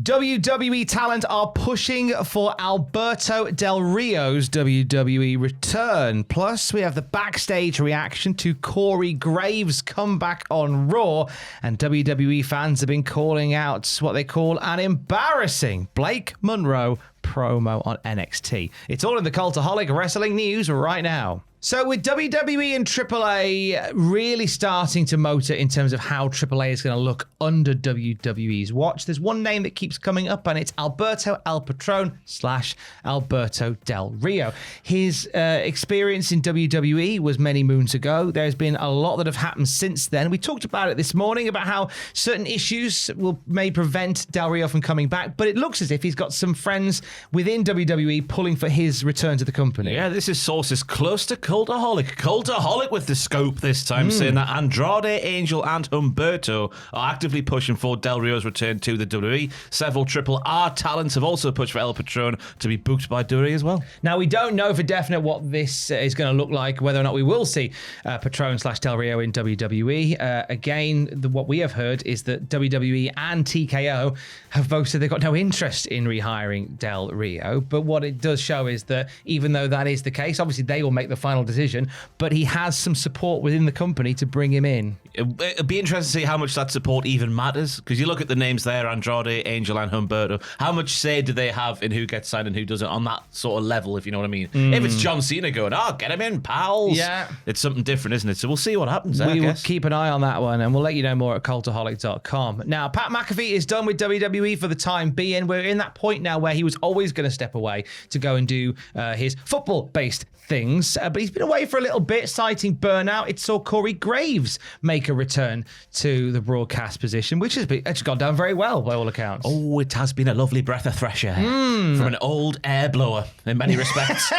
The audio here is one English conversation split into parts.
WWE talent are pushing for Alberto Del Rio's WWE return. Plus, we have the backstage reaction to Corey Graves' comeback on Raw, and WWE fans have been calling out what they call an embarrassing Blake Monroe promo on NXT. It's all in the Cultaholic Wrestling news right now. So with WWE and AAA really starting to motor in terms of how AAA is going to look under WWE's watch, there's one name that keeps coming up, and it's Alberto El Patron / Alberto Del Rio. His experience in WWE was many moons ago. There's been a lot that have happened since then. We talked about it this morning, about how certain issues may prevent Del Rio from coming back, but it looks as if he's got some friends within WWE pulling for his return to the company. Yeah, this is sources close to Cultaholic with the scoop this time, saying that Andrade, Angel, and Humberto are actively pushing for Del Rio's return to the WWE. Several Triple R talents have also pushed for El Patron to be booked by WWE as well. Now, we don't know for definite what this is going to look like, whether or not we will see Patron / Del Rio in WWE. Again, what we have heard is that WWE and TKO have both said they've got no interest in rehiring Del Rio. But what it does show is that even though that is the case, obviously they will make the final decision, but he has some support within the company to bring him in. It'd be interesting to see how much that support even matters, because you look at the names there, Andrade, Angel, and Humberto. How much say do they have in who gets signed and who doesn't on that sort of level, if you know what I mean? If it's John Cena going, get him in, pals. Yeah. It's something different, isn't it? So we'll see what happens there, We will keep an eye on that one, and we'll let you know more at cultaholic.com. Now, Pat McAfee is done with WWE for the time being. We're in that point now where he was always going to step away to go and do his football-based things, but he's been away for a little bit, citing burnout. It saw Corey Graves make a return to the broadcast position, which has gone down very well by all accounts. Oh, it has been a lovely breath of fresh air from an old air blower in many respects.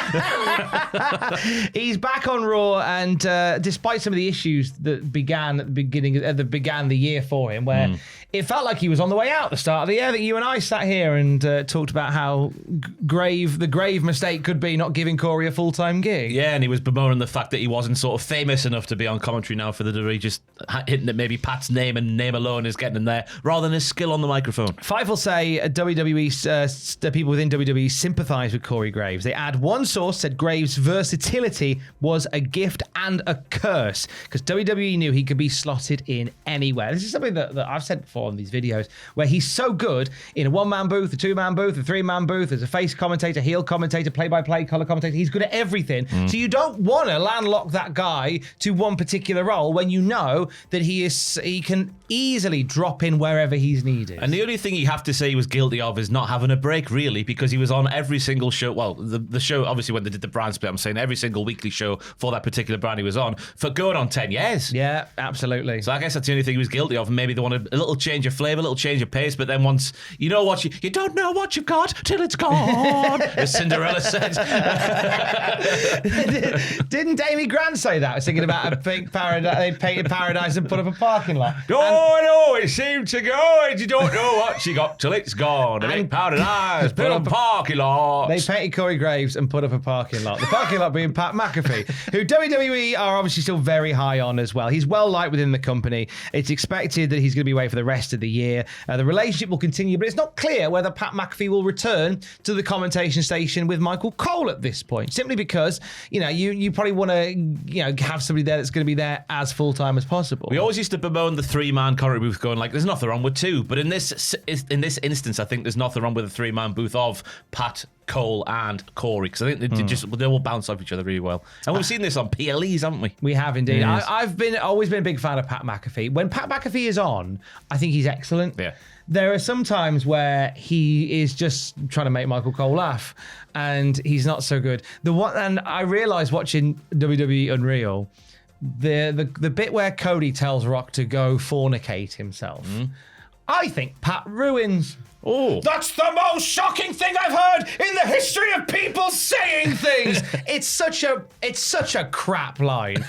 He's back on Raw, and despite some of the issues that began at the beginning, began the year for him, where it felt like he was on the way out at the start of the year, that you and I sat here and talked about how the grave mistake could be not giving Corey a full-time gig. Yeah, and he was bemoaning the fact that he wasn't sort of famous enough to be on commentary now for the WWE, just hinting that maybe Pat's name and name alone is getting him there, rather than his skill on the microphone. Five will say WWE, people within WWE sympathise with Corey Graves. They add, one source said Graves' versatility was a gift and a curse, because WWE knew he could be slotted in anywhere. This is something that I've said before on these videos, where he's so good in a one-man booth, a two-man booth, a three-man booth, as a face commentator, heel commentator, play-by-play, colour commentator. He's good at everything. So you don't want to landlock that guy to one particular role when you know that he can easily drop in wherever he's needed. And the only thing you have to say he was guilty of is not having a break, really, because he was on every single show. Well, the show, obviously, when they did the brand split, I'm saying every single weekly show for that particular brand he was on for going on 10 years. Yeah, absolutely. So I guess that's the only thing he was guilty of. Maybe they wanted a little change of flavour, a little change of pace, but then once you know what you don't know what you've got till it's gone, as Cinderella said. Didn't Amy Grant say that? I was thinking about a fake paradise. They painted paradise and put up a parking lot. No, it seemed to go. You don't know what she got till it's gone. And paradise, put up a parking lot. They painted Corey Graves and put up a parking lot. The parking lot being Pat McAfee, who WWE are obviously still very high on as well. He's well liked within the company. It's expected that he's going to be away for the rest of the year. The relationship will continue, but it's not clear whether Pat McAfee will return to the commentation station with Michael Cole at this point, simply because you probably want to have somebody there that's going to be there as full-time as possible. We always used to bemoan the three-man commentary booth, going like, there's nothing wrong with two, but in this instance, I think there's nothing wrong with a three-man booth of Pat, Cole, and Corey, because I think they will bounce off each other really well. And we've seen this on PLEs, haven't we? We have indeed. Yes. I've always been a big fan of Pat McAfee. When Pat McAfee is on, I think he's excellent. Yeah. There are some times where he is just trying to make Michael Cole laugh, and he's not so good. And I realised watching WWE Unreal, the bit where Cody tells Rock to go fornicate himself, I think Pat ruins. Oh, that's the most shocking thing I've heard in the history of people saying things. It's such a crap line.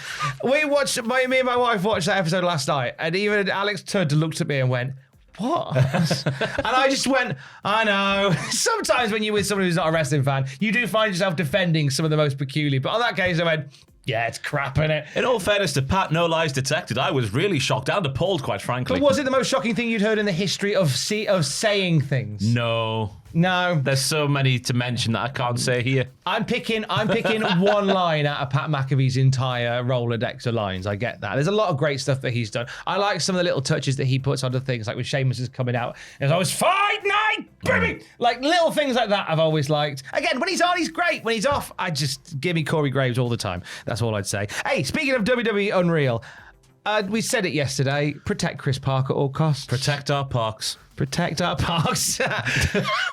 Me and my wife watched that episode last night, and even Alex Tudd looked at me and went, what? And I just went, I know. Sometimes when you're with someone who's not a wrestling fan, you do find yourself defending some of the most peculiar. But on that case, I went, Yeah, it's crap, innit? In all fairness to Pat, no lies detected. I was really shocked and appalled, quite frankly. But was it the most shocking thing you'd heard in the history of saying things? No. There's so many to mention that I can't say here. I'm picking one line out of Pat McAfee's entire Rolodex of lines. I get that. There's a lot of great stuff that he's done. I like some of the little touches that he puts onto things, like when Sheamus is coming out. There's always fight night, baby. Like little things like that I've always liked. Again, when he's on, he's great. When he's off, I just give me Corey Graves all the time. That's all I'd say. Hey, speaking of WWE Unreal, we said it yesterday. Protect Chris Park at all costs. Protect our parks. Protect our parks.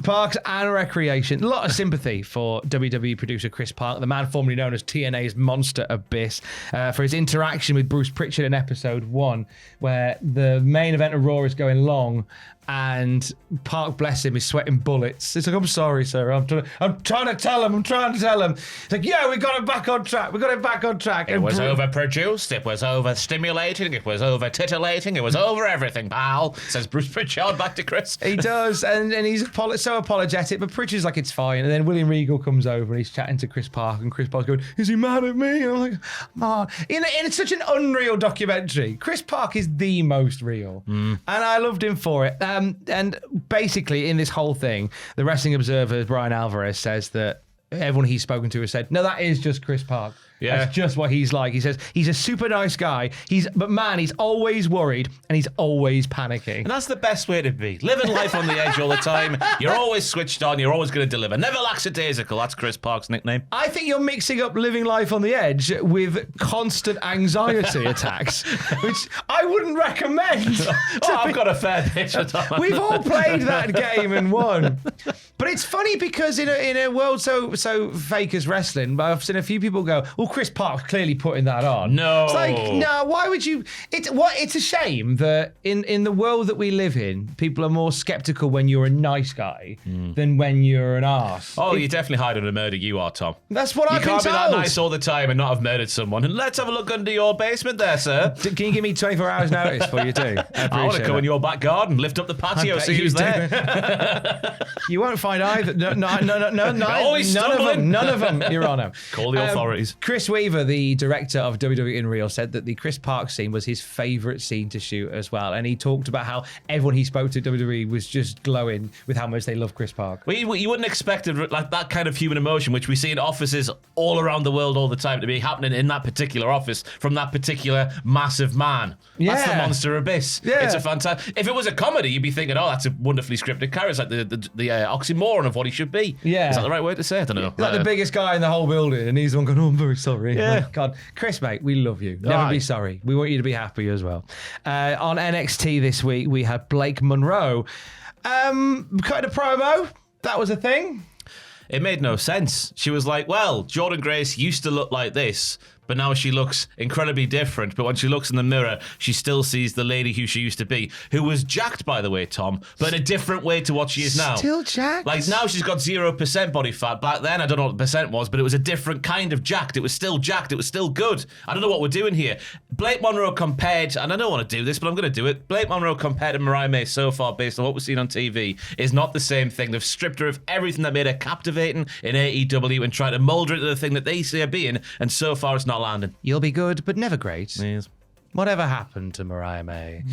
Parks and recreation. A lot of sympathy for WWE producer Chris Park, the man formerly known as TNA's Monster Abyss, for his interaction with Bruce Pritchard in episode 1, where the main event of Raw is going long and Park, bless him, is sweating bullets. It's like, I'm sorry, sir. I'm trying to tell him. It's like, yeah, we got it back on track. It was overproduced. It was overstimulating. It was over titillating. It was over everything, pal, says Bruce Pritchard back to Chris. He does, and he's so apologetic, but Pritchard's like, it's fine. And then William Regal comes over and he's chatting to Chris Park, and Chris Park's going, is he mad at me? And I'm like, man, in such an unreal documentary. Chris Park is the most real, and I loved him for it. And basically, in this whole thing, the Wrestling Observer, Brian Alvarez, says that everyone he's spoken to has said, no, that is just Chris Park. Yeah. That's just what he's like. He says he's a super nice guy. But man, he's always worried and he's always panicking. And that's the best way to be. Living life on the edge all the time. You're always switched on. You're always going to deliver. Never lackadaisical. That's Chris Park's nickname. I think you're mixing up living life on the edge with constant anxiety attacks, which I wouldn't recommend. I've got a fair bit of time. We've all played that game and won. But it's funny because in a world so fake as wrestling, I've seen a few people go, well, Chris Park's clearly putting that on. No. It's like, no, why would you? It's a shame that in the world that we live in, people are more skeptical when you're a nice guy than when you're an arse. Oh, you're definitely hiding a murder, you are, Tom. That's what I've been told. You can't be that nice all the time and not have murdered someone. And let's have a look under your basement there, sir. Can you give me 24 hours notice before you do? I want to go in your back garden, lift up the patio, see who's there. You won't find either. No, Always none of them, Your Honour. Call the authorities. Chris Weaver, the director of WWE Unreal, said that the Chris Park scene was his favourite scene to shoot as well. And he talked about how everyone he spoke to at WWE was just glowing with how much they love Chris Park. Well, you wouldn't expect like that kind of human emotion, which we see in offices all around the world all the time, to be happening in that particular office from that particular massive man. Yeah. That's the Monster Abyss. Yeah. It's a fantastic... If it was a comedy, you'd be thinking, oh, that's a wonderfully scripted character. It's like the oxymoron of what he should be. Yeah. Is that the right way to say it? I don't know. Like the biggest guy in the whole building, and he's the one going, oh, I'm very sorry. Yeah. Oh, God. Chris, mate, we love you. Never be sorry. We want you to be happy as well. On NXT this week, we had Blake Monroe. Cut a promo. That was a thing. It made no sense. She was like, well, Jordan Grace used to look like this, but now she looks incredibly different. But when she looks in the mirror, she still sees the lady who she used to be, who was jacked, by the way, Tom, but in a different way to what she is now. Still jacked? Like, now she's got 0% body fat. Back then, I don't know what the percent was, but it was a different kind of jacked. It was still jacked. It was still good. I don't know what we're doing here. Blake Monroe compared, and I don't want to do this, but I'm going to do it. Blake Monroe compared to Mariah May so far, based on what we've seen on TV, is not the same thing. They've stripped her of everything that made her captivating in AEW and tried to mold her into the thing that they see her being, and so far it's not landing. You'll be good, but never great. Yes. Whatever happened to Mariah May?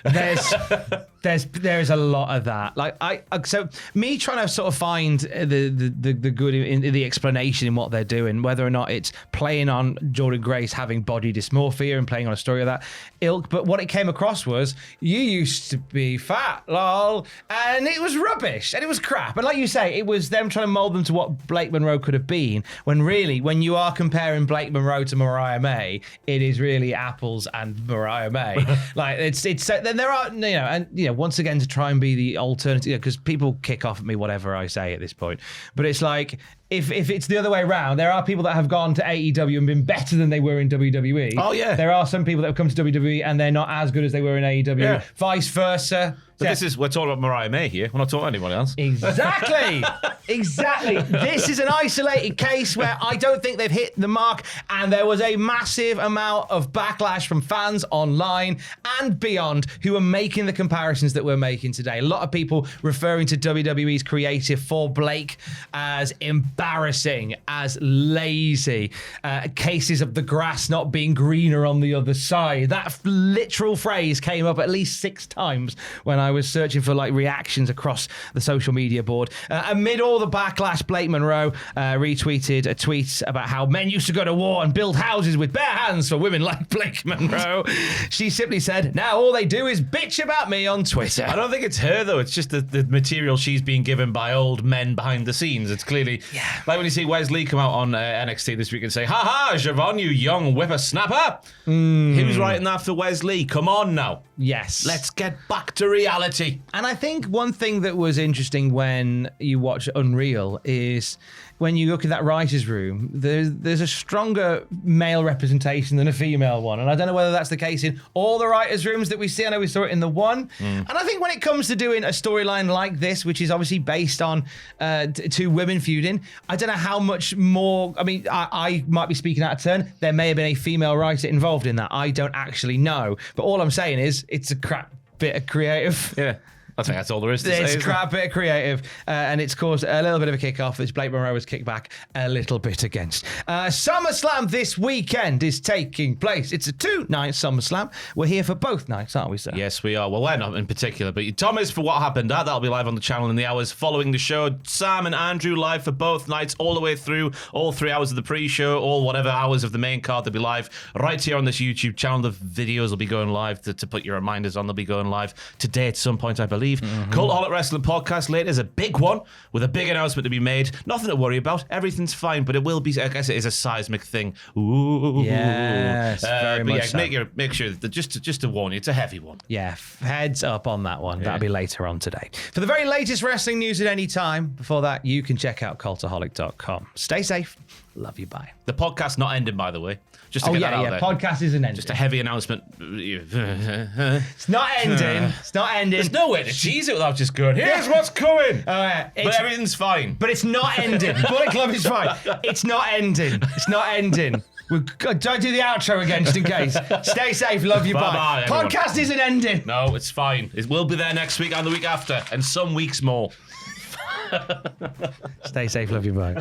There's a lot of that. Like so me trying to sort of find the good in the explanation in what they're doing, whether or not it's playing on Jordan Grace having body dysmorphia and playing on a story of that ilk. But what it came across was, you used to be fat, lol, and it was rubbish and it was crap. And like you say, it was them trying to mold them to what Blake Monroe could have been. When really, when you are comparing Blake Monroe to Mariah May, it is really apples and Mariah May. Like it's then there are, and once again, to try and be the alternative, because people kick off at me whatever I say at this point, but it's like, if it's the other way around, there are people that have gone to AEW and been better than they were in WWE. Oh yeah. There are some people that have come to WWE and they're not as good as they were in AEW. Yeah. Vice versa. But we're talking about Mariah May here. We're not talking about anyone else. Exactly. Exactly. This is an isolated case where I don't think they've hit the mark, and there was a massive amount of backlash from fans online and beyond who are making the comparisons that we're making today. A lot of people referring to WWE's creative for Blake as embarrassing embarrassing, as lazy. Cases of the grass not being greener on the other side. That literal phrase came up at least 6 times when I was searching for like reactions across the social media board. Amid all the backlash, Blake Monroe retweeted a tweet about how men used to go to war and build houses with bare hands for women like Blake Monroe. She simply said, now all they do is bitch about me on Twitter. I don't think it's her, though. It's just the material she's being given by old men behind the scenes. It's clearly... Yeah. Like when you see Wesley come out on NXT this week and say, ha-ha, Siobhan, you young whippersnapper. Who's writing that for Wesley? Come on now. Yes. Let's get back to reality. And I think one thing that was interesting when you watch Unreal is when you look at that writer's room, there's a stronger male representation than a female one. And I don't know whether that's the case in all the writers' rooms that we see. I know we saw it in the one. And I think when it comes to doing a storyline like this, which is obviously based on 2 women feuding, I don't know how much more... I mean, I might be speaking out of turn. There may have been a female writer involved in that. I don't actually know. But all I'm saying is it's a crap bit of creative. Yeah. I think that's all there is to say. It's a crap bit of creative, and it's caused a little bit of a kick-off, which Blake Monroe has kicked back a little bit against. SummerSlam this weekend is taking place. It's a 2-night SummerSlam. We're here for both nights, aren't we, sir? Yes, we are. Well, we're not in particular, but Thomas for what happened at. That'll be live on the channel in the hours following the show. Sam and Andrew live for both nights, all the way through, all 3 hours of the pre-show, all whatever hours of the main card. They'll be live right here on this YouTube channel. The videos will be going live to put your reminders on. They'll be going live today at some point, I believe. Cultaholic Wrestling Podcast later is a big one with a big announcement to be made. Nothing to worry about. Everything's fine, but it will be, I guess it is a seismic thing. Ooh. Yes, very much so. Make sure that just to warn you, it's a heavy one. Yeah, heads up on that one. That'll be later on today. For the very latest wrestling news at any time, before that, you can check out cultaholic.com. Stay safe. Love you. Bye. The podcast's not ending, by the way. Just to get that out there. Podcast isn't ending. Just a heavy announcement. It's not ending. It's not ending. There's no way to cheese it without just going, here's what's coming. But everything's fine. But it's not ending. Bullet Club is fine. It's not ending. It's not ending. Don't do the outro again, just in case. Stay safe. Love you. Bye. Podcast isn't ending. No, it's fine. It will be there next week and the week after, and some weeks more. Stay safe. Love you. Bye.